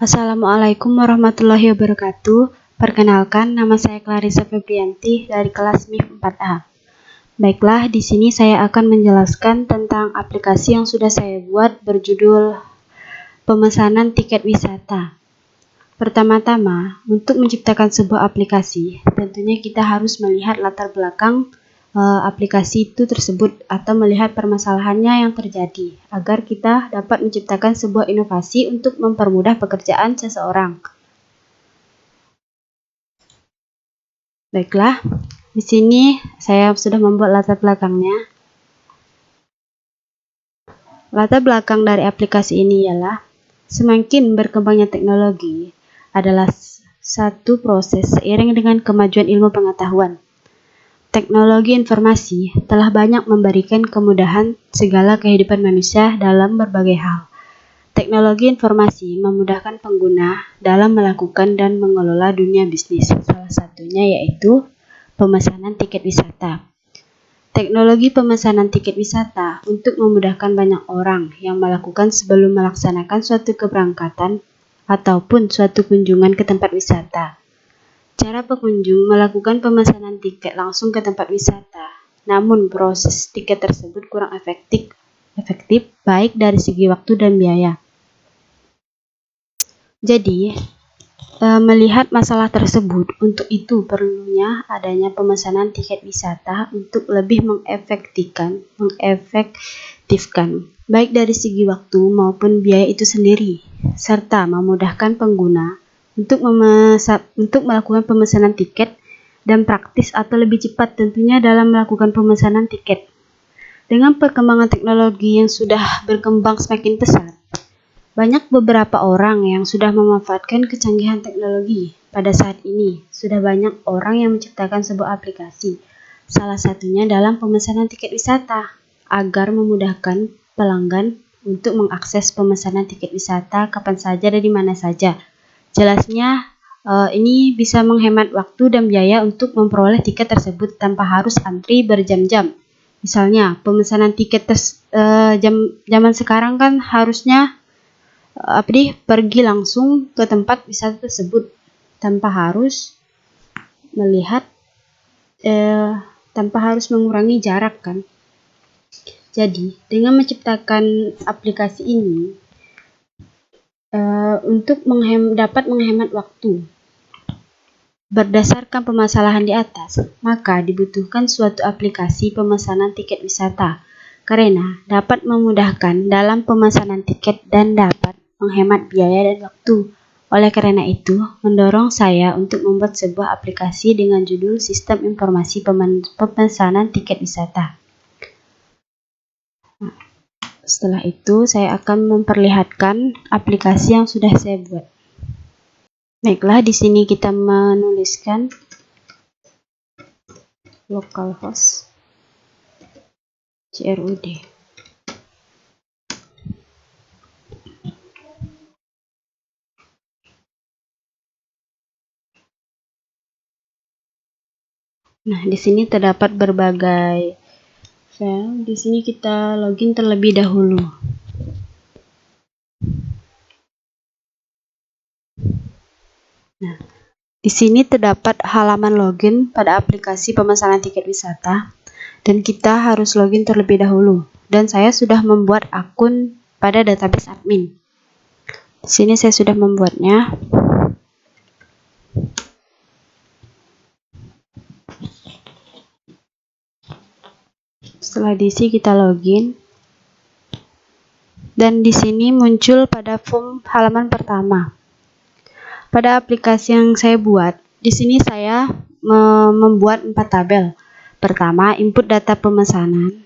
Assalamualaikum warahmatullahi wabarakatuh. Perkenalkan, nama saya Clarissa Febrianti dari kelas MIF 4A. Baiklah, di sini saya akan menjelaskan tentang aplikasi yang sudah saya buat berjudul pemesanan tiket wisata. Pertama-tama, untuk menciptakan sebuah aplikasi, tentunya kita harus melihat latar belakang aplikasi itu tersebut atau melihat permasalahannya yang terjadi agar kita dapat menciptakan sebuah inovasi untuk mempermudah pekerjaan seseorang. Baiklah, di sini saya sudah membuat latar belakangnya. Latar belakang dari aplikasi ini ialah semakin berkembangnya teknologi adalah satu proses seiring dengan kemajuan ilmu pengetahuan. Teknologi informasi telah banyak memberikan kemudahan segala kehidupan manusia dalam berbagai hal. Teknologi informasi memudahkan pengguna dalam melakukan dan mengelola dunia bisnis, salah satunya yaitu pemesanan tiket wisata. Teknologi pemesanan tiket wisata untuk memudahkan banyak orang yang melakukan sebelum melaksanakan suatu keberangkatan ataupun suatu kunjungan ke tempat wisata. Cara pengunjung melakukan pemesanan tiket langsung ke tempat wisata, namun proses tiket tersebut kurang efektif baik dari segi waktu dan biaya. Jadi, melihat masalah tersebut, untuk itu perlunya adanya pemesanan tiket wisata untuk lebih mengefektifkan baik dari segi waktu maupun biaya itu sendiri, serta memudahkan pengguna untuk melakukan pemesanan tiket dan praktis atau lebih cepat tentunya dalam melakukan pemesanan tiket. Dengan perkembangan teknologi yang sudah berkembang semakin pesat, banyak beberapa orang yang sudah memanfaatkan kecanggihan teknologi. Pada saat ini, sudah banyak orang yang menciptakan sebuah aplikasi, salah satunya dalam pemesanan tiket wisata, agar memudahkan pelanggan untuk mengakses pemesanan tiket wisata kapan saja dan di mana saja. Jelasnya, ini bisa menghemat waktu dan biaya untuk memperoleh tiket tersebut tanpa harus antri berjam-jam. Misalnya, pemesanan tiket zaman sekarang kan harusnya pergi langsung ke tempat wisata tersebut tanpa harus melihat, tanpa harus mengurangi jarak kan. Jadi, dengan menciptakan aplikasi ini, untuk dapat menghemat waktu berdasarkan permasalahan di atas, maka dibutuhkan suatu aplikasi pemesanan tiket wisata karena dapat memudahkan dalam pemesanan tiket dan dapat menghemat biaya dan waktu. Oleh karena itu, mendorong saya untuk membuat sebuah aplikasi dengan judul Sistem Informasi Pemesanan Tiket Wisata. Setelah itu, saya akan memperlihatkan aplikasi yang sudah saya buat. Baiklah, di sini kita menuliskan localhost CRUD. Nah, di sini terdapat berbagai file. Di sini kita login terlebih dahulu. Nah, di sini terdapat halaman login pada aplikasi pemesanan tiket wisata dan kita harus login terlebih dahulu. Dan saya sudah membuat akun pada database admin. Di sini saya sudah membuatnya. Setelah diisi kita login. Dan di sini muncul pada form halaman pertama. Pada aplikasi yang saya buat, di sini saya membuat 4 tabel. Pertama, input data pemesanan.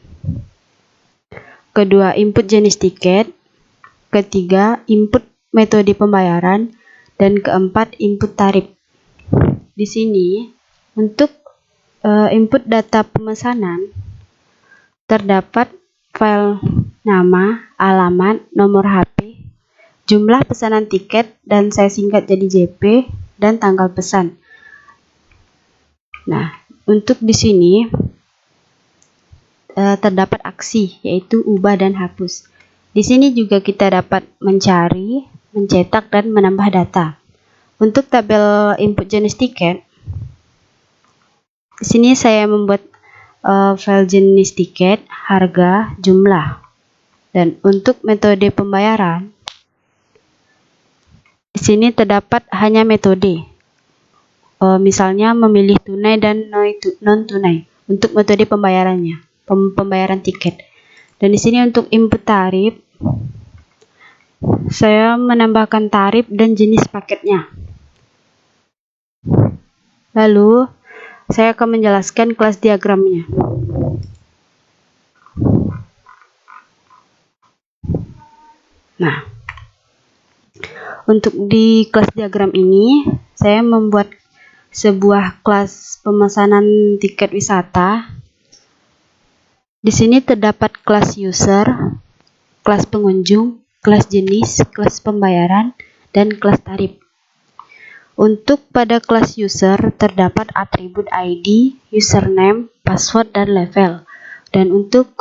Kedua, input jenis tiket. Ketiga, input metode pembayaran. Dan keempat, input tarif. Di sini, untuk input data pemesanan, terdapat file nama, alamat, nomor HP, jumlah pesanan tiket, dan saya singkat jadi JP, dan tanggal pesan. Nah, untuk di sini terdapat aksi, yaitu ubah dan hapus. Di sini juga kita dapat mencari mencetak dan menambah data. Untuk tabel input jenis tiket, di sini saya membuat file jenis tiket, harga, jumlah. Dan untuk metode pembayaran, di sini terdapat hanya metode. Misalnya memilih tunai dan non tunai untuk metode pembayarannya, pembayaran tiket. Dan di sini untuk input tarif, saya menambahkan tarif dan jenis paketnya. Lalu saya akan menjelaskan kelas diagramnya. Nah, untuk di kelas diagram ini saya membuat sebuah kelas pemesanan tiket wisata. Di sini terdapat kelas user, kelas pengunjung, kelas jenis, kelas pembayaran, dan kelas tarif. Untuk pada kelas user terdapat atribut ID, username, password, dan level. Dan untuk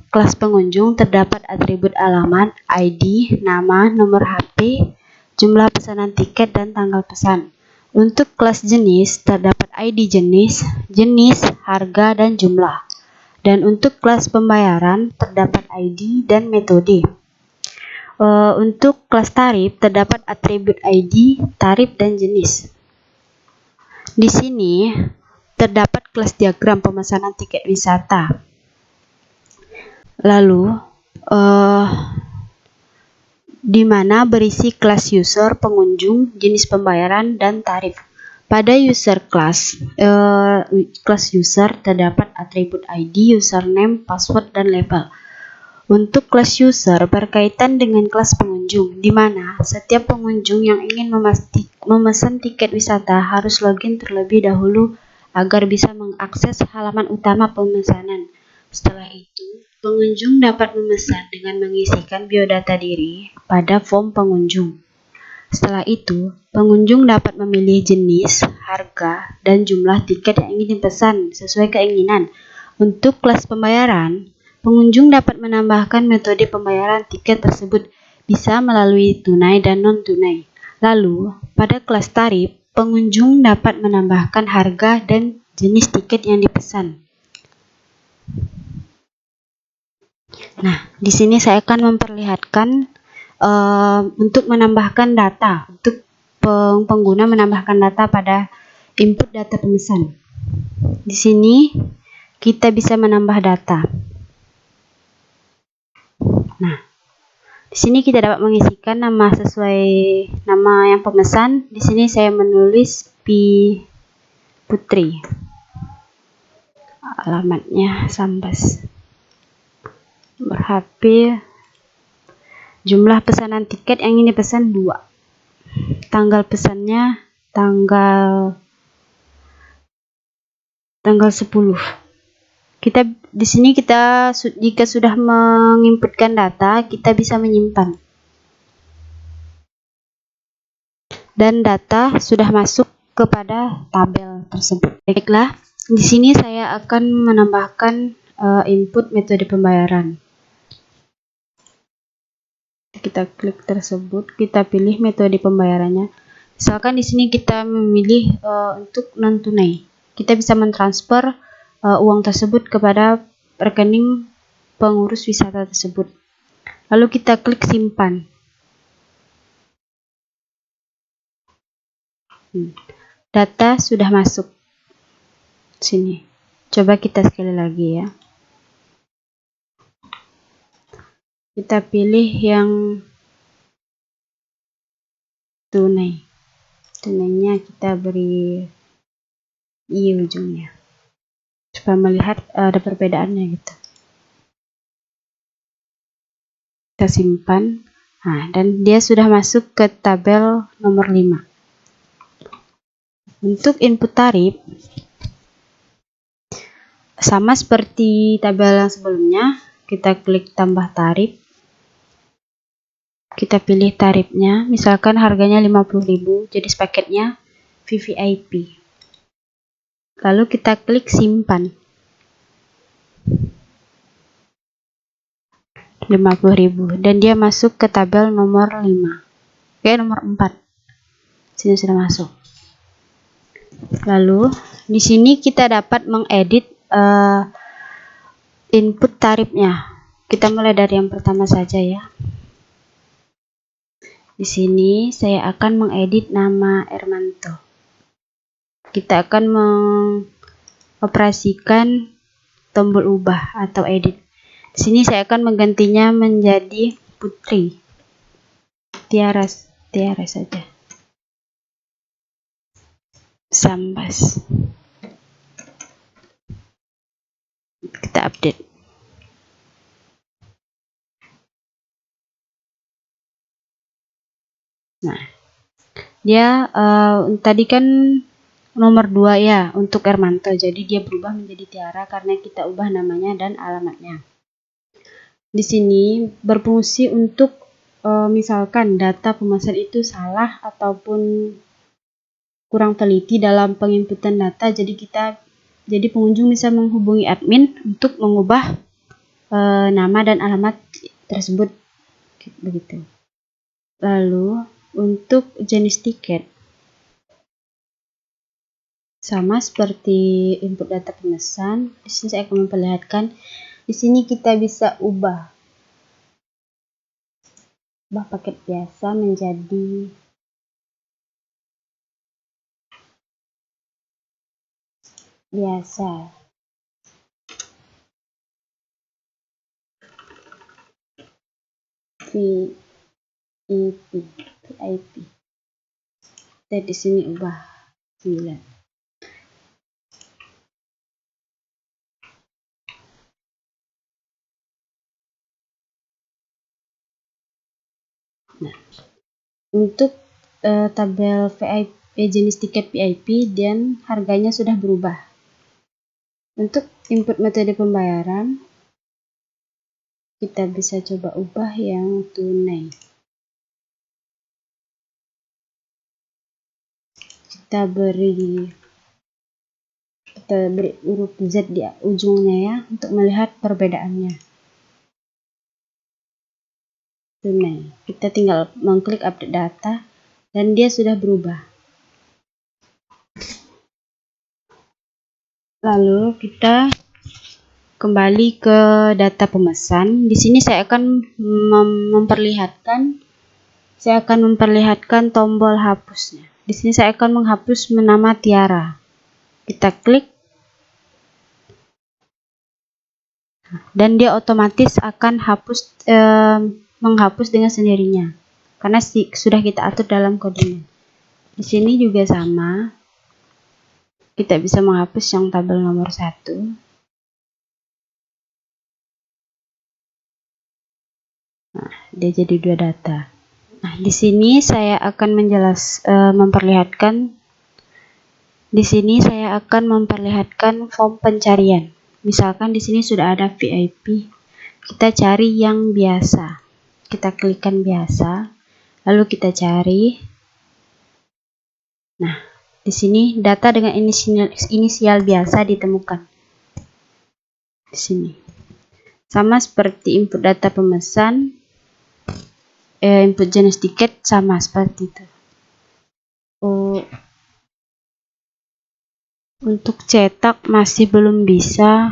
kelas pengunjung terdapat atribut alamat, ID, nama, nomor HP, jumlah pesanan tiket, dan tanggal pesan. Untuk kelas jenis terdapat ID jenis, harga, dan jumlah. Dan untuk kelas pembayaran terdapat ID dan metode. Untuk kelas tarif terdapat atribut ID, tarif, dan jenis. Di sini terdapat kelas diagram pemesanan tiket wisata. Lalu di mana berisi kelas user, pengunjung, jenis pembayaran, dan tarif. Pada user kelas user terdapat atribut ID, username, password, dan label. Untuk kelas user berkaitan dengan kelas pengunjung, di mana setiap pengunjung yang ingin memesan tiket wisata harus login terlebih dahulu agar bisa mengakses halaman utama pemesanan. Setelah itu, pengunjung dapat memesan dengan mengisikan biodata diri pada form pengunjung. Setelah itu, pengunjung dapat memilih jenis, harga, dan jumlah tiket yang ingin dipesan sesuai keinginan. Untuk kelas pembayaran, pengunjung dapat menambahkan metode pembayaran tiket tersebut, bisa melalui tunai dan non-tunai. Lalu, pada kelas tarif, pengunjung dapat menambahkan harga dan jenis tiket yang dipesan. Nah, di sini saya akan memperlihatkan untuk menambahkan data, untuk pengguna menambahkan data pada input data pemesan. Di sini kita bisa menambah data. Nah, di sini kita dapat mengisikan nama sesuai nama yang pemesan. Di sini saya menulis P Putri. Alamatnya Sambas. Nomor HP. Jumlah pesanan tiket yang ini pesan 2. Tanggal pesannya tanggal 10. Kita di sini jika sudah menginputkan data, kita bisa menyimpan. Dan data sudah masuk kepada tabel tersebut. Baiklah, di sini saya akan menambahkan input metode pembayaran. Kita klik tersebut, kita pilih metode pembayarannya. Misalkan di sini kita memilih untuk non tunai, kita bisa mentransfer uang tersebut kepada rekening pengurus wisata tersebut. Lalu kita klik simpan. Data sudah masuk. Sini. Coba kita sekali lagi ya. Kita pilih yang tunai. Tunainya kita beri I ujungnya. Supaya melihat ada perbedaannya gitu. Kita simpan. Nah, dan dia sudah masuk ke tabel nomor 5. Untuk input tarif sama seperti tabel yang sebelumnya, kita klik tambah tarif. Kita pilih tarifnya, misalkan harganya 50.000, jenis paketnya VVIP. Lalu kita klik simpan. 50.000 dan dia masuk ke tabel nomor 5. Oke, nomor 4. Sini sudah masuk. Lalu di sini kita dapat mengedit input tarifnya. Kita mulai dari yang pertama saja ya. Di sini saya akan mengedit nama Ermanto. Kita akan mengoperasikan tombol ubah atau edit. Di sini saya akan menggantinya menjadi Putri. Tiara saja. Sambas. Kita update. Nah, dia tadi kan nomor 2 ya untuk Ermanto, jadi dia berubah menjadi Tiara karena kita ubah namanya dan alamatnya. Di sini berfungsi untuk misalkan data pemesan itu salah ataupun kurang teliti dalam penginputan data, jadi pengunjung bisa menghubungi admin untuk mengubah nama dan alamat tersebut, begitu. Lalu untuk jenis tiket sama seperti input data pemesan. Di sini saya akan memperlihatkan. Di sini kita bisa ubah paket biasa menjadi biasa. VIP. Dan di sini ubah 9. Nah, untuk tabel VIP jenis tiket VIP dan harganya sudah berubah. Untuk input metode pembayaran kita bisa coba ubah yang tunai. Kita beri huruf Z di ujungnya ya untuk melihat perbedaannya. Tunai. Kita tinggal mengklik update data dan dia sudah berubah. Lalu kita kembali ke data pemesan. Di sini saya akan memperlihatkan tombol hapusnya. Di sini saya akan menghapus nama Tiara. Kita klik dan dia otomatis akan menghapus dengan sendirinya karena sudah kita atur dalam kodenya. Di sini juga sama. Kita bisa menghapus yang tabel nomor 1. Nah, dia jadi 2 data. Nah, di sini saya akan memperlihatkan form pencarian. Misalkan di sini sudah ada VIP, kita cari yang biasa. Kita klikkan biasa, lalu kita cari. Nah, di sini data dengan inisial biasa ditemukan. Di sini. Sama seperti input data pemesan, input jenis tiket sama seperti itu. Untuk cetak masih belum bisa.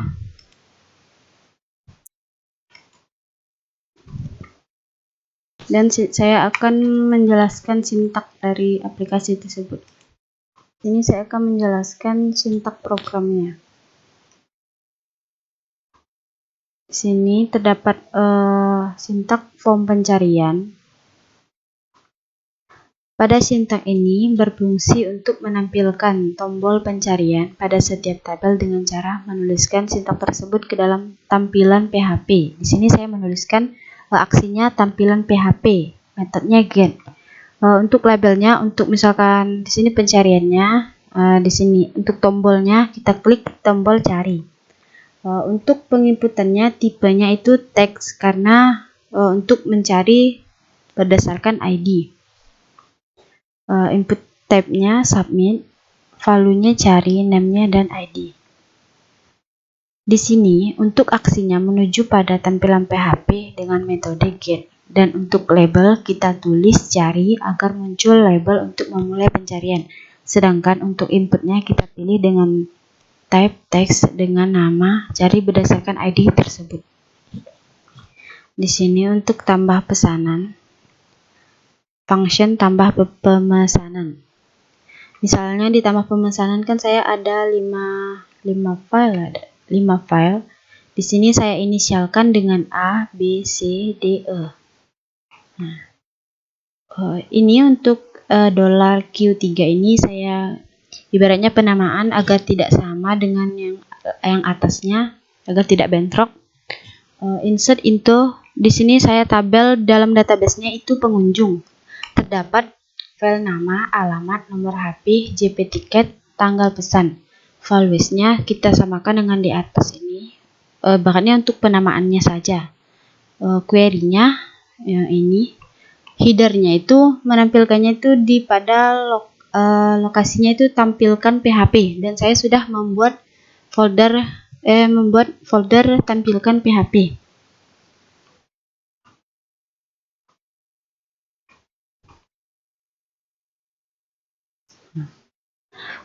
Dan saya akan menjelaskan sintak dari aplikasi tersebut. Ini saya akan menjelaskan sintak programnya. Di sini terdapat sintak form pencarian. Pada sintak ini berfungsi untuk menampilkan tombol pencarian pada setiap tabel dengan cara menuliskan sintak tersebut ke dalam tampilan PHP. Di sini saya menuliskan aksinya tampilan PHP, metodenya get. Untuk labelnya, untuk misalkan di sini pencariannya, di sini untuk tombolnya kita klik tombol cari. Untuk penginputannya tipenya itu teks karena untuk mencari berdasarkan ID. Input type-nya submit, value-nya cari, name-nya dan ID. Di sini untuk aksinya menuju pada tampilan PHP dengan metode get. Dan untuk label kita tulis cari agar muncul label untuk memulai pencarian. Sedangkan untuk inputnya kita pilih dengan type text dengan nama cari berdasarkan ID tersebut. Di sini untuk tambah pesanan, function tambah pemesanan. Misalnya di tambah pemesanan kan saya ada 5 file. Di sini saya inisialkan dengan A, B, C, D, E. Nah, ini untuk $Q3 ini saya ibaratnya penamaan agar tidak sama dengan yang atasnya, agar tidak bentrok. Insert into, di sini saya tabel dalam database-nya itu pengunjung. Terdapat file nama, alamat, nomor HP, JP tiket, tanggal pesan. File waste-nya kita samakan dengan di atas ini. Bahkannya untuk penamaannya saja. Query-nya ini. Header-nya itu menampilkannya itu pada lokasinya itu tampilkan PHP, dan saya sudah membuat folder tampilkan PHP.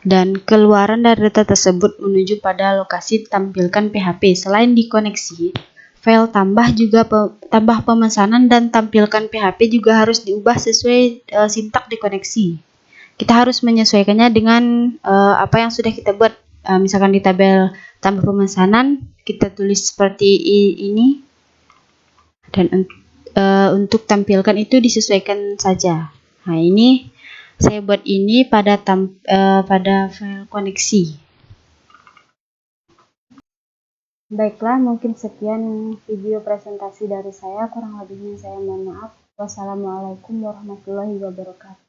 Dan keluaran dari data tersebut menuju pada lokasi tampilkan PHP. Selain dikoneksi, file tambah pemesanan dan tampilkan PHP juga harus diubah sesuai sintak dikoneksi. Kita harus menyesuaikannya dengan apa yang sudah kita buat. Misalkan di tabel tambah pemesanan kita tulis seperti ini, dan untuk tampilkan itu disesuaikan saja. Nah, ini saya buat ini pada file koneksi. Baiklah, mungkin sekian video presentasi dari saya. Kurang lebihnya saya mohon maaf. Wassalamualaikum warahmatullahi wabarakatuh.